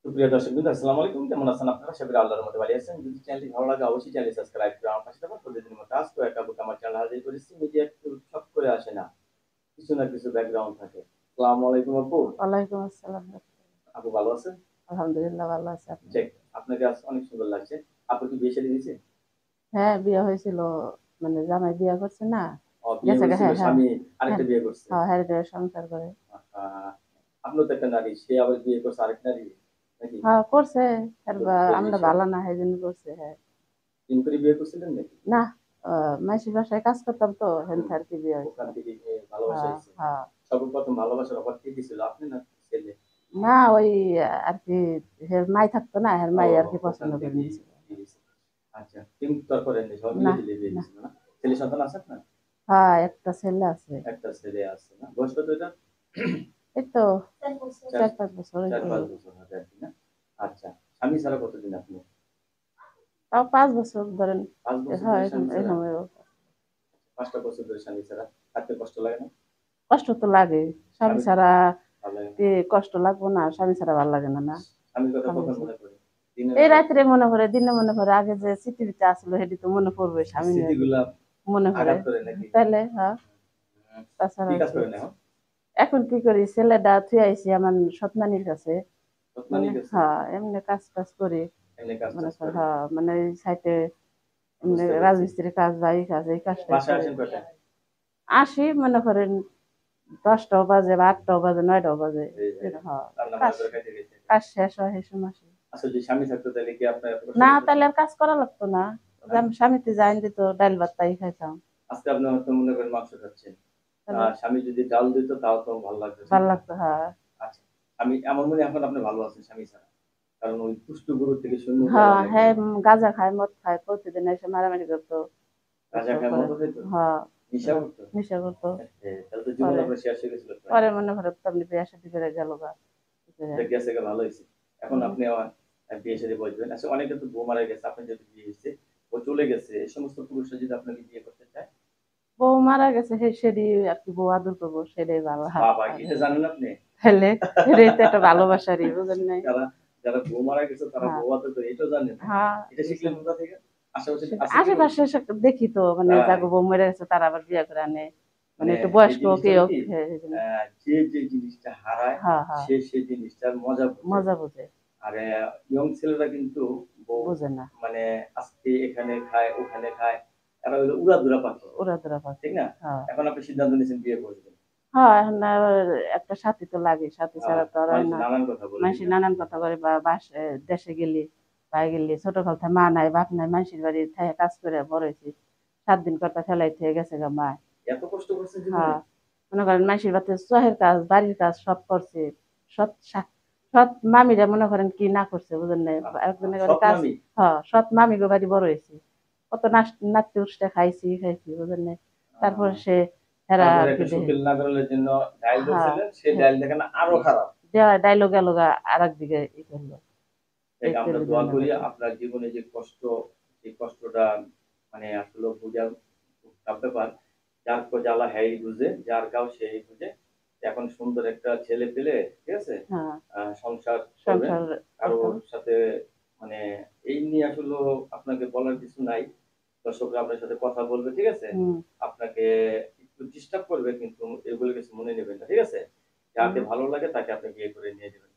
সুপ্রিয় দর্শকবৃন্দ, আসসালামু আলাইকুম। কেমন আছেন আপনারা? আশা করি আল্লাহর রহমতে ভালো আছেন। যদি চ্যানেলটি ভালো লাগে অবশ্যই চ্যানেলটি সাবস্ক্রাইব করে আমার পাশে থাকুন। প্রতিদিনের মতো আজকেও একটা আপু আমার চ্যানেল হাজির করেছি। মিডিয়া একটু ছট করে আসে না। কিছু না কিছু ব্যাকগ্রাউন্ড থাকে। আসসালামু আলাইকুম আপু। ওয়ালাইকুম আসসালাম। আপু ভালো আছেন? আলহামদুলিল্লাহ ভালো আছি। আপনি? যাক, আপনাকে আজ অনেক সুন্দর লাগছে। আপুর কি বিয়ে শাদী হয়েছে? হ্যাঁ, বিয়ে হয়েছিল। মানে জামাই বিয়ে করছে না? বিয়ে গেছে গা, হয়েছিল, হ্যাঁ, হ্যাঁ। স্বামী হ্যাঁ, আরেকটা বিয়ে করছে। হ্যাঁ, হ্যাঁ, করে সংসার করে। আহা! আপনিও তো একটা নারী। সে আবার বিয়ে করছে আরেক নারী নাকি? হ্যাঁ, করছে। তো আমরা বিষয় ভালো না, সেজন্য করছে, হ্যাঁ। প্রেম করে বিয়ে করছিলেন নাকি? না, মাসির বাসায় কাজ করতাম তো, হেন হুম, আর কি বিয়ে হয়েছিল। ওখান থেকে ভালোবাসা হ্যাঁ, হয়েছে। হ্যাঁ। সর্বপ্রথম ভালোবাসার অফার কে দিছিল? আপনি না ছেলে? না, ওই আর কি, হের মাই থাকতো না, হের ও মাই আর কি ওখান পছন্দ করে থেকেই নিয়েছিল। দিয়ে দিছে। আচ্ছা। কিন্তু তারপরে সবাই না, মিলে বিয়ে না। দিছিল না? ছেলে সন্তান আছে আপনার? হ্যাঁ, একটা ছেলে আছে। একটা ছেলে আছে না? বয়স কত এটার? এই তো ৪ 4-5 বছর ৪-৫ হইলো। বছর হবে আরকি না? আচ্ছা। স্বামী ছাড়া কতদিন আপনি? তাও 5 বছর ধরেন। ৫ বছর হয়, ধরে এরকম স্বামী ছাড়া? এরকম। ৫ টা বছর ধরে স্বামী ছাড়া। থাকতে কষ্ট লাগে না? কষ্ট তো লাগে। স্বামী স্বামী ছাড়া ভালো লাগে না? কি কষ্ট লাগবো না? স্বামী ছাড়া ভাল লাগে না, না? স্বামীর কথা স্বামী কখন আছে। মনে পড়ে? দিনে এই না রাতে? রাত্রে মনে পড়ে, দিনে মনে পড়ে। আগে যে পৃথিবীতে আসলো সেটি তো মনে পড়বে, এই স্বামী নিয়ে স্মৃতিগুলা মনে পড়ে। আঘাত করে নাকি? তাইলে হ্যাঁ, হুম। কি তাছাড়া কাজ কি? করেন এখন? এখন কি করি, ছেলেটা থুয়ে আইছি আমার সৎনানির কাছে। রত্নানী মানে গেছে? হ্যাঁ, এমনি কাজ টাজ করি। এমনি কাজ মনে টাজ কর, করেন? হ্যাঁ, মানে এই সাইটে এমনি বুঝতে পেরেছি। রাজমিস্ত্রির কাজ বা এই কাজ, এই কাজটাই বাসায় করি। আসেন কয়টায়? আসি মনে করেন 10টাও বাজে বা 8টাও বাজে, 9টাও বাজে। এই যে হ্যাঁ, রান্না বান্না কাজ করে খাইতে খাইতে। কাজ শেষ হয় এই সময় আসি। আচ্ছা, যদি স্বামী থাকতো তাহলে কি আপনার এত কষ্ট না, করতেন তাহলে না? আর কাজ করা লাগতো না। যে হ্যাঁ? আমি স্বামীতে যাইন দিত, ডাইল ভাত তাই খাইতাম। আজকে আপনি হয়তো মনে করেন মাংস খাচ্ছেন। তাহলে স্বামী যদি ডাল দিত তাও তো ভালো লাগতো, ঠিক ভাল না? লাগতো, হ্যাঁ। আচ্ছা। আমি এমন মনে হয় এখন আপনি ভালো আছেন স্বামী ছাড়া। কারণ ওই দুষ্টু গরুর থেকে শূন্য গলা হ্যাঁ, নাকি? হ্যাঁ, গাঁজা খায়, মদ খায়, প্রতিদিন এসে মারামারি করতো। গাঁজা করতো খায়, পরে। মদও খাইত? হ্যাঁ, নেশা করতো? নেশা করতো। তাহলে তো জীবন পরে আপনার শেষ হয়ে গেছিল প্রায়। পরে মনে করে তেমনি বিয়ে শাদী করে গেল গা। যাক, গেছে গা ভালো হইছে। এখন হুম। আপনি আমার বিয়ে শাদী বসবেন। আচ্ছা, অনেকে তো বউ মারা গেছে। আপনার যেহেতু বিয়ে হইছে, ও চলে গেছে। এই সমস্ত পুরুষরা যদি আপনাকে বিয়ে করতে চায়, বউ মারা গেছে, সেটাই আর কি, বউ আদর করবো সেটাই ভালো। বাবা! আর এটা জানেন আপনি? তাহলে এটাই তো একটা ভালোবাসারই, বুঝেন নাই? যারা যারা বউ মারা গেছে তারা হ্যাঁ, বউ আদর করে, এটাও জানেন? হ্যাঁ। এটা শিখলেন কোথা থেকে? আশেপাশে আছে কেউ? আশেপাশে দেখি তো, মানে তাই? যাগো বউ মরে গেছে তারা আবার বিয়ে করে আনে। মানে মানে একটু এই বয়স্ক জিনিসটা হলো কেউ। কি, যে জিনিসটা হারায় হ্যাঁ, হ্যাঁ। সে সেই জিনিসটার মজা বোঝে। মজা বোঝে। আর ইয়ং ছেলেরা কিন্তু বউ বোঝে না। মানে আজকে এখানে খায়, ওখানে খায়। এরা হলো উড়াধুরা পাখি। উড়াধুরা ঠিক পাখি। না? হ্যাঁ। এখন আপনি সিদ্ধান্ত নিয়েছেন বিয়ে করবেন। হ্যাঁ, এখন আর একটা সাথী তো লাগে। সাথী আ ছাড়া তো আর হয় মানুষ না। নানান কথা বলে, ঠিক মানসি না? নানান কথা করে, বা দেশে গেলি, বাইরে গেলি, ছোটকাল থেকে মা নাই, বাপ নাই, মানসির বাড়ি থেকে কাজ করে বড় হইছি। 7 দিন কর্তা ফেলাই থেকে গেছে গা মা। এত কষ্ট করছেন জীবনে? হ্যাঁ, মনে করেন মানসির বাড়িতে চহের কাজ, বাড়ির কাজ সব করছে। সৎ সৎ মামিরা মনে করেন কি না করছে, বুঝেন নাই? একজনের বাড়ি সৎ কাজ। মামি? হ্যাঁ, সৎ মামি গো বাড়ি বড় হয়েছি। কত নাচতে উঠতে খাইছি খাইছি, বুঝেন নাই? আ তারপর সে হেরা তারপরে আর কি একটা দেখে। শুকিল নাগরের জন্য ডাইল হ্যাঁ, ধরছিলেন, সেই ডাইল দেখেন আরো খারাপ। দেওয়া ডাইলগ গেল গা আর একদিকে ই করলো। দেখ, এই আমরা দোয়া টেলিভিশনের করি মধ্যে। আপনার জীবনে যে কষ্ট, এই কষ্টটা মানে আসলে বোঝা খুব টাফ ব্যাপার। যার জ্বালা হ্যাঁই বুঝে, যার গাও সেই বুঝে। এখন সুন্দর একটা ছেলে পেলে, ঠিক আছে? হ্যাঁ, সংসার করবেন। সংসার করতাম। কারোর সাথে মানে এই নিয়ে আসলে আপনাকে বলার কিছু নাই। দর্শকরা আপনার সাথে কথা বলবে, ঠিক আছে? হুম, আপনাকে একটু ডিস্টার্ব করবে কিন্তু এগুলো কিছু মনে নেবেন না, ঠিক আছে? যাকে হুম। ভালো লাগে তাকে আপনি বিয়ে করে নিয়ে যাবেন।